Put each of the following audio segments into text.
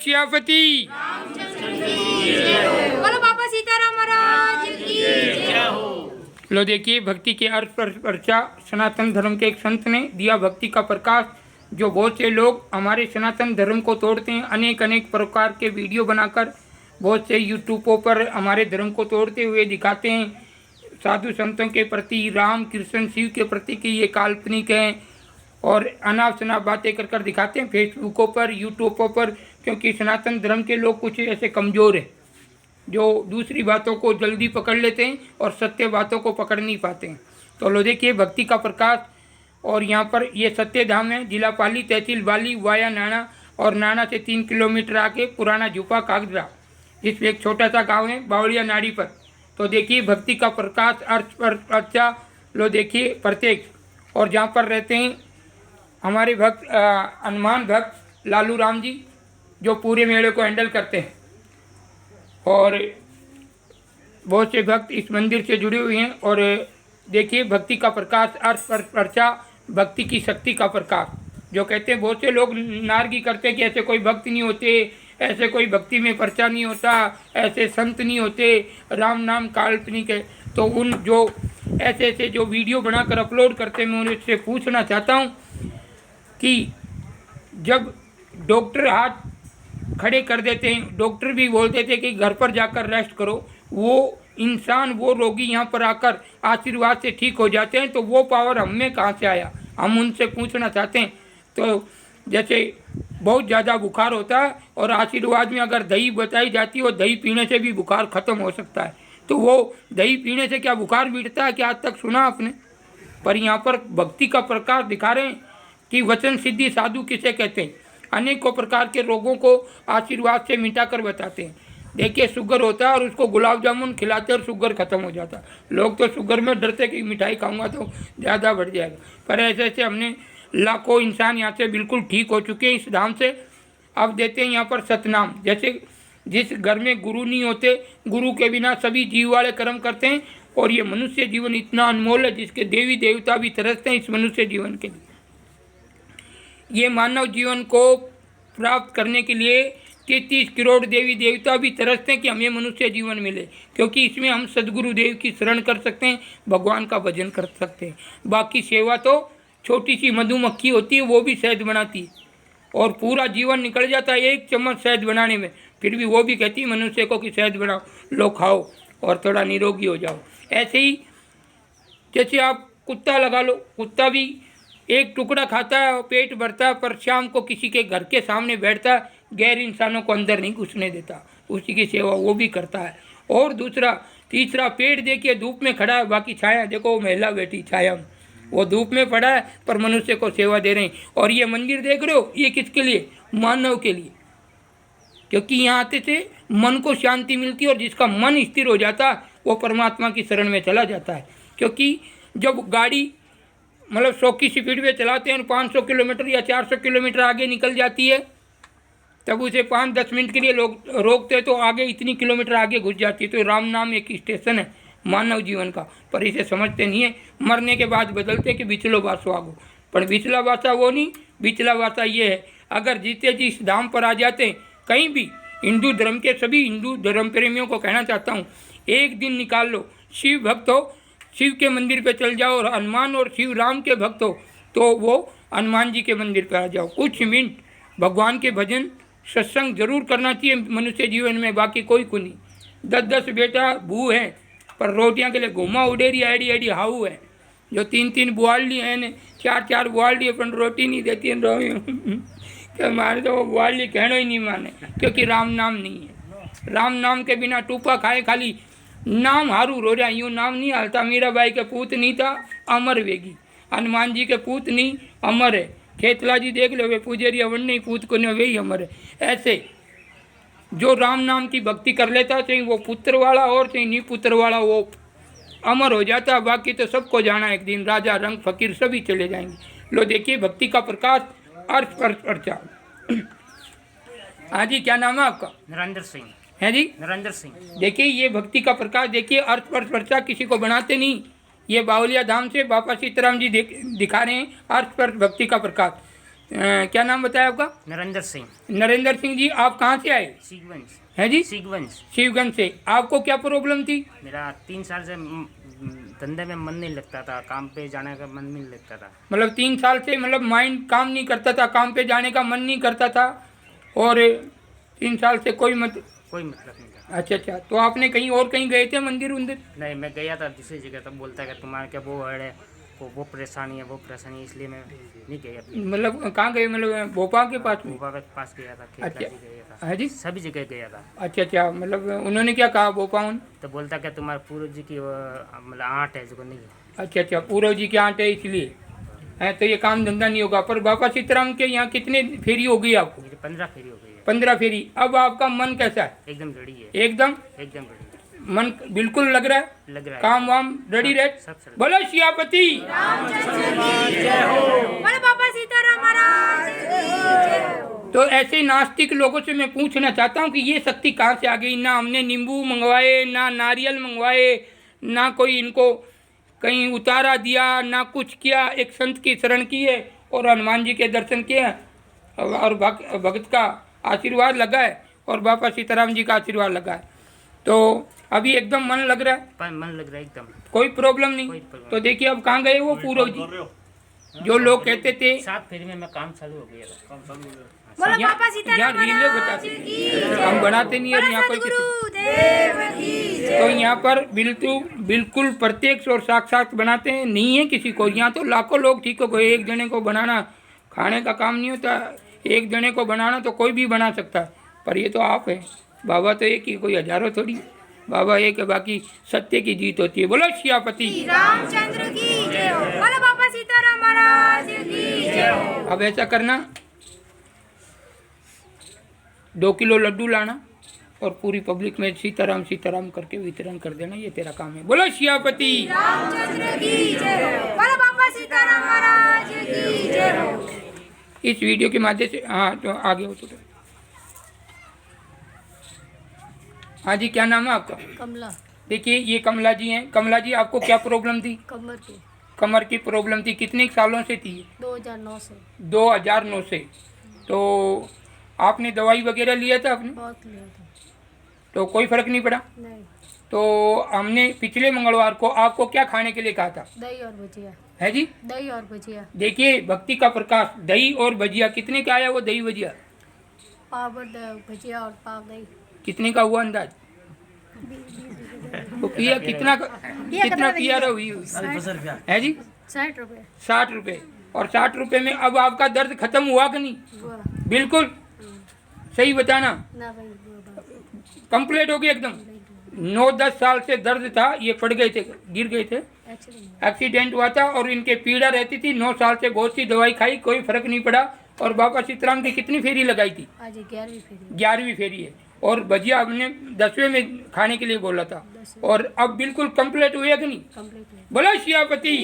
सियापति। बोलो बाबा सीताराम महाराज की जय हो। लो देखिए, भक्ति के अर्थ पर चर्चा सनातन धर्म के एक संत ने दिया भक्ति का प्रकाश। जो बहुत से लोग हमारे सनातन धर्म को तोड़ते हैं, अनेक अनेक प्रकार के वीडियो बनाकर बहुत से यूट्यूबों पर हमारे धर्म को तोड़ते हुए दिखाते हैं। साधु संतों के प्रति, राम कृष्ण शिव के प्रति कि ये काल्पनिक हैं और अनाप शनाप बातें कर कर दिखाते हैं फेसबुकों पर, यूट्यूबों पर। क्योंकि सनातन धर्म के लोग कुछ ऐसे कमज़ोर हैं जो दूसरी बातों को जल्दी पकड़ लेते हैं और सत्य बातों को पकड़ नहीं पाते हैं। तो लो देखिए, भक्ति का प्रकाश। और यहाँ पर ये सत्य धाम है, जिला पाली, तहसील बाली, वाया नाना, और नाना से 3 किलोमीटर आके पुराना झुपा कागजरा, जिसमें एक छोटा सा गांव है बावड़िया नाड़ी पर। तो देखिए, भक्ति का प्रकाश, अर्थ पर अर्चा। लो देखिए, प्रत्यक्ष। और जहाँ पर रहते हैं हमारे भक्त, हनुमान भक्त लालू राम जी, जो पूरे मेले को हैंडल करते हैं। और बहुत से भक्त इस मंदिर से जुड़े हुए हैं। और देखिए, भक्ति का प्रकाश, अर्थ पर पर्चा, भक्ति की शक्ति का प्रकाश। जो कहते हैं, बहुत से लोग नारगी करते हैं कि ऐसे कोई भक्त नहीं होते, ऐसे कोई भक्ति में पर्चा नहीं होता, ऐसे संत नहीं होते, राम नाम काल्पनिक है। तो उन जो ऐसे ऐसे जो वीडियो बनाकर अपलोड करते हैं, मैं उनसे पूछना चाहता हूँ कि जब डॉक्टर हाथ खड़े कर देते हैं, डॉक्टर भी बोलते थे कि घर पर जाकर रेस्ट करो, वो इंसान, वो रोगी यहाँ पर आकर आशीर्वाद से ठीक हो जाते हैं। तो वो पावर हम में कहाँ से आया, हम उनसे पूछना चाहते हैं। तो जैसे बहुत ज़्यादा बुखार होता है और आशीर्वाद में अगर दही बताई जाती है, और दही पीने से भी बुखार ख़त्म हो सकता है। तो वो दही पीने से क्या बुखार मिटता है, क्या आज तक सुना आपने? पर यहाँ पर भक्ति का प्रकाश दिखा रहे हैं कि वचन सिद्धि साधु किसे कहते हैं। अनेकों प्रकार के रोगों को आशीर्वाद से मिटा कर बताते हैं। देखिए, शुगर होता है और उसको गुलाब जामुन खिलाते और शुगर ख़त्म हो जाता है। लोग तो शुगर में डरते कि मिठाई खाऊंगा तो ज़्यादा बढ़ जाएगा। पर ऐसे ऐसे हमने लाखों इंसान यहाँ से बिल्कुल ठीक हो चुके हैं इस धाम से। अब देते हैं यहाँ पर सतनाम। जैसे जिस घर में गुरु नहीं होते, गुरु के बिना सभी जीव वाले कर्म करते हैं। और ये मनुष्य जीवन इतना अनमोल है, जिसके देवी देवता भी तरसते हैं इस मनुष्य जीवन के लिए। ये मानव जीवन को प्राप्त करने के लिए 33 करोड़ देवी देवता भी तरसते हैं कि हमें मनुष्य जीवन मिले, क्योंकि इसमें हम सदगुरु देव की शरण कर सकते हैं, भगवान का भजन कर सकते हैं। बाकी सेवा तो छोटी सी मधुमक्खी होती है, वो भी शहद बनाती है और पूरा जीवन निकल जाता है एक चम्मच शहद बनाने में। फिर भी वो भी कहती है मनुष्य को कि शहद बनाओ, लो खाओ और थोड़ा निरोगी हो जाओ। ऐसे ही जैसे आप कुत्ता लगा लो, कुत्ता भी एक टुकड़ा खाता है और पेट भरता है, पर शाम को किसी के घर के सामने बैठता है, गैर इंसानों को अंदर नहीं घुसने देता, उसी की सेवा वो भी करता है। और दूसरा तीसरा, पेड़ देखिए धूप में खड़ा है, बाकी छाया देखो वो महिला बैठी छाया में, वो धूप में पड़ा है पर मनुष्य को सेवा दे रहे हैं। और ये मंदिर देख रहे हो, ये किसके लिए? मानव के लिए। क्योंकि यहाँ आते से मन को शांति मिलती है और जिसका मन स्थिर हो जाता है वो परमात्मा की शरण में चला जाता है। क्योंकि जब गाड़ी मतलब 100 की स्पीड में चलाते हैं, 500 किलोमीटर या 400 किलोमीटर आगे निकल जाती है, तब उसे 5-10 मिनट के लिए लोग रोकते हैं तो आगे इतनी किलोमीटर आगे घुस जाती है। तो राम नाम एक स्टेशन है मानव जीवन का, पर इसे समझते नहीं है। मरने के बाद बदलते कि बिचलो बासो आगो, पर बिचला बासा वो नहीं, बिचला बासा ये है, अगर जीते जी इस धाम पर आ जाते हैं कहीं भी। हिंदू धर्म के सभी हिंदू धर्म प्रेमियों को कहना चाहता हूँ, एक दिन निकाल लो, शिव भक्त हो शिव के मंदिर पे चल जाओ, और हनुमान और शिव राम के भक्त हो तो वो हनुमान जी के मंदिर पे आ जाओ। कुछ मिनट भगवान के भजन सत्संग जरूर करना चाहिए मनुष्य जीवन में, बाकी कोई को नहीं। 10-10 बेटा भू है पर रोटियां के लिए घुमा उडेरी आईडी आईडी हाउ है। जो 3-3 बुआली हैं ने 4-4 बुआली अपन रोटी नहीं देती है कि मारे तो वो बुआली कहना ही नहीं माने, क्योंकि राम नाम नहीं है। राम नाम के बिना टूपा खाए खाली नाम हारू रो रहा, यूँ नाम नहीं हालता। मीरा बाई के पूत नहीं था, अमर वेगी। हनुमान जी के पूत नहीं, अमर है। खेतला जी देख लो, वे पुजेरी अवन नहीं पूत को नहीं, वही अमर है। ऐसे जो राम नाम की भक्ति कर लेता, चाहे वो पुत्र वाला और चाहे नहीं पुत्र वाला, वो अमर हो जाता। बाकी तो सबको जाना एक दिन, राजा रंग फकीर सभी चले जाएंगे। लो देखिए, भक्ति का प्रकाश, अर्थ पर चर्चा। हाँ जी, क्या नाम है आपका? नरेंद्र सिंह है जी, नरेंद्र सिंह। देखिए ये भक्ति का प्रकाश, देखिए अर्थ पर चर्चा किसी को बनाते नहीं। ये बावलिया धाम से बाबा सीताराम जी दिखा रहे हैं अर्थ पर भक्ति का प्रकाश। क्या नाम बताया आपका? नरेंद्र सिंह। नरेंद्र सिंह जी, आप कहाँ से आए? सीगवंश। हैं जी? सीगवंश। शिवगंज से। आपको क्या प्रॉब्लम थी? मेरा 3 साल से धंधे में मन नहीं लगता था, काम पे जाने का मन नहीं लगता था। मतलब 3 साल से मतलब माइंड काम नहीं करता था, काम पे जाने का मन नहीं करता था, और 3 साल से कोई कोई मतलब नहीं था। अच्छा अच्छा, तो आपने कहीं और कहीं गए थे मंदिर उंदिर? नहीं, मैं गया था दूसरी जगह, तो बोलता है कि तुम्हारे क्या वो है, वो परेशानी है, वो परेशानी है, इसलिए मैं नहीं गया। मतलब कहाँ गए? मतलब भोपाल के पास में? भोपाल के पास गया था, अच्छा। खेतला भी गया था, हाँ जी? सभी जगह गया था। अच्छा अच्छा, मतलब उन्होंने क्या कहा भोपाल? तो बोलता क्या तुम्हारे पूर्व जी की मतलब आँट है जो नहीं है। अच्छा अच्छा, पूरव जी के आटे इसलिए है, तो ये काम धंधा नहीं होगा। पर बाबा सीताराम के यहाँ कितने फेरी हो गई आपको? मेरी 15 फेरी हो गई है। 15 फेरी। अब आपका मन कैसा है? एकदम रेडी है। एकदम एकदम रेडी मन बिल्कुल लग रहा है? लग रहा है। काम वाम रेडी रहे? सब सर। बोलो सियापति। बोलो बाबा सीताराम महाराज की जय हो। तो ऐसे नास्तिक लोगों से मैं पूछना चाहता हूँ कि ये शक्ति कहाँ से आ गई? ना हमने नींबू मंगवाए, ना नारियल मंगवाए, ना कोई इनको कहीं उतारा दिया, ना कुछ किया। एक संत की शरण की है और हनुमान जी के दर्शन किए हैं और भगत का आशीर्वाद लगा है और बाबा सीताराम जी का आशीर्वाद लगा है। तो अभी एकदम मन लग रहा है? मन लग रहा है एकदम, कोई प्रॉब्लम नहीं। कोई प्रॉब्लम तो देखिए अब कहाँ गए वो पूरव जी, जो लोग कहते थे 7 फेरी में मैं काम चालू हो गया था। बोलो बाबा सीताराम यहाँ रीले महाराज बताते की हैं, जय हम हो। बनाते नहीं और बोलो यहाँ कोई सद्गुरु देव की जय तो हो। यहाँ पर बिल्कुल प्रत्यक्ष और साक्षात बनाते हैं, नहीं है किसी को। यहाँ तो लाखों लोग ठीक हो गए। एक जने को बनाना खाने का काम नहीं होता, एक जने को बनाना तो कोई भी बना सकता है, पर ये तो आप है। बाबा तो एक ही, कोई हजारों थोड़ी। बाबा एक है, बाकी सत्य की जीत होती है। बोलो सियापति रामचंद्र की जय हो। बोलो बाबा सीताराम महाराज की जय हो। अब ऐसा करना, 2 किलो लड्डू लाना और पूरी पब्लिक में सीताराम सीताराम करके वितरण कर देना, ये तेरा काम है। बोलो सियापति रामचंद्र की जय हो। बोलो बाबा सीताराम महाराज की जय हो। इस वीडियो के माध्यम से। हाँ तो आगे हो तो। हाँ जी, क्या नाम है आपका? कमला। देखिए ये कमला जी हैं। कमला जी, आपको क्या प्रॉब्लम थी? कमर की। कमर की प्रॉब्लम थी। कितने सालों से थी? 2009 से। 2009 से। तो आपने दवाई वगैरह लिया था आपने? बहुत लिया था। तो कोई फर्क नहीं पड़ा? नहीं। तो हमने पिछले मंगलवार को आपको क्या खाने के लिए कहा था? दही और भजिया। है जी? दही और भजिया। देखिए भक्ति का प्रकाश, दही और भजिया। कितने का आया वो दही भजिया? पाव भजिया और पाव दही। कितने का हुआ अंदाज? वो किया कितना किया रही है जी? 60 रुपये। 60 रुपये। और 60 रुपये में अब आपका दर्द खत्म हुआ कि नहीं? हुआ। बिल्कुल सही बताना। ना भाई हुआ। कंप्लीट हो गया एकदम। 9-10 साल से दर्द था, ये पड़ गए थे, गिर गए थे, एक्सीडेंट हुआ था और इनके पीड़ा रहती थी। 9 साल से बहुत सी दवाई खाई, कोई फर्क नहीं पड़ा। और बाबा सीताराम की कितनी फेरी लगाई थी? आज 11वीं फेरी। 11वीं फेरी है। और भजिया हमने 10वें में खाने के लिए बोला था। और अब बिल्कुल कंप्लीट हुआ कि नहीं? कंप्लीट हुआ। बोलो सियापति।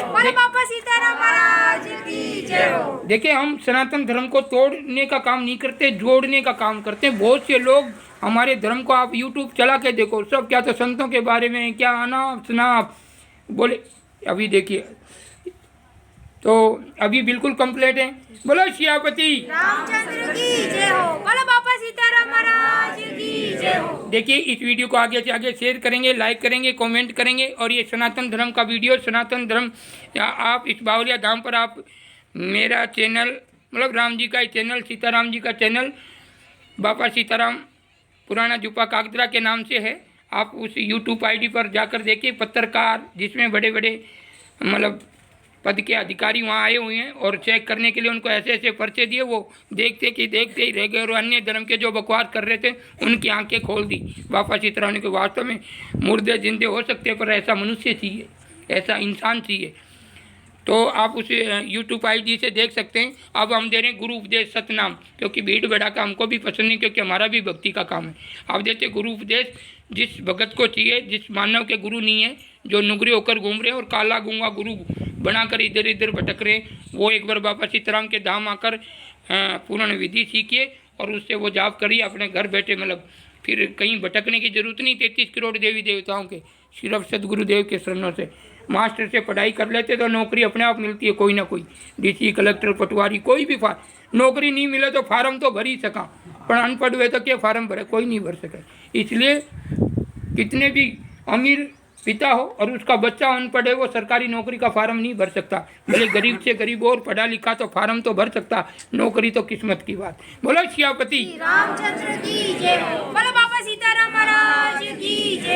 बोलो बाबा सीताराम महाराज की जय हो। देखिए हम सनातन धर्म को तोड़ने का काम नहीं करते, जोड़ने का काम करते हैं। बहुत से लोग हमारे धर्म को, आप YouTube चला के देखो, सब क्या तो संतों के बारे में क्या अनाप शनाप बोले। अभी देखिए तो अभी बिल्कुल कंप्लीट है। बोलो सियापति। रामचंद्र की जय हो। बोलो बाबा सीताराम महाराज की जय हो। देखिए इस वीडियो को आगे से आगे शेयर करेंगे, लाइक करेंगे, कमेंट करेंगे। और ये सनातन धर्म का वीडियो, सनातन धर्म, आप इस बावलिया धाम पर आप मेरा चैनल, मतलब राम जी का चैनल, सीताराम जी का चैनल, बाबा सीताराम पुराना जुपा कागदरा के नाम से है। आप उस YouTube ID पर जाकर देखिए। पत्रकार जिसमें बड़े बड़े मतलब पद के अधिकारी वहाँ आए हुए हैं और चेक करने के लिए उनको ऐसे ऐसे पर्चे दिए, वो देखते ही रह गए। और अन्य धर्म के जो बकवास कर रहे थे उनकी आंखें खोल दी बाबा सीताराम ने कि वास्तव में मुर्दे जिंदे हो सकते हैं, पर ऐसा मनुष्य चाहिए, ऐसा इंसान चाहिए। तो आप उस YouTube ID से देख सकते हैं। अब हम दे रहे हैं गुरु उपदेश सतनाम, क्योंकि भीड़ भड़ाका हमको भी पसंद नहीं, क्योंकि हमारा भी भक्ति का काम है। आप देते गुरु उपदेश जिस भगत को चाहिए, जिस मानव के गुरु नहीं है, जो नुगरे होकर घूम रहे हैं और काला गूंगा गुरु बनाकर इधर इधर भटक रहे हैं, वो एक बार बाबा सीताराम के धाम आकर पूर्ण विधि सीखिए और उससे वो जाप करिए अपने घर बैठे। मतलब फिर कहीं भटकने की जरूरत नहीं। 33 करोड़ देवी देवताओं के सिर्फ सदगुरुदेव के शरणों से। मास्टर से पढ़ाई कर लेते तो नौकरी अपने आप मिलती है, कोई ना कोई डीसी कलेक्टर पटवारी कोई भी नौकरी नहीं मिले तो फार्म तो भर ही सका, पर अनपढ़ हुए तो क्या फार्म भरे, कोई नहीं भर सके। इसलिए कितने भी अमीर पिता हो और उसका बच्चा अनपढ़ है वो सरकारी नौकरी का फार्म नहीं भर सकता, भले गरीब से गरीब और पढ़ा लिखा तो फार्म तो भर सकता, नौकरी तो किस्मत की बात। बोलो सियापति रामचंद्र की जय हो। बोलो बाबा सीताराम महाराज की जय।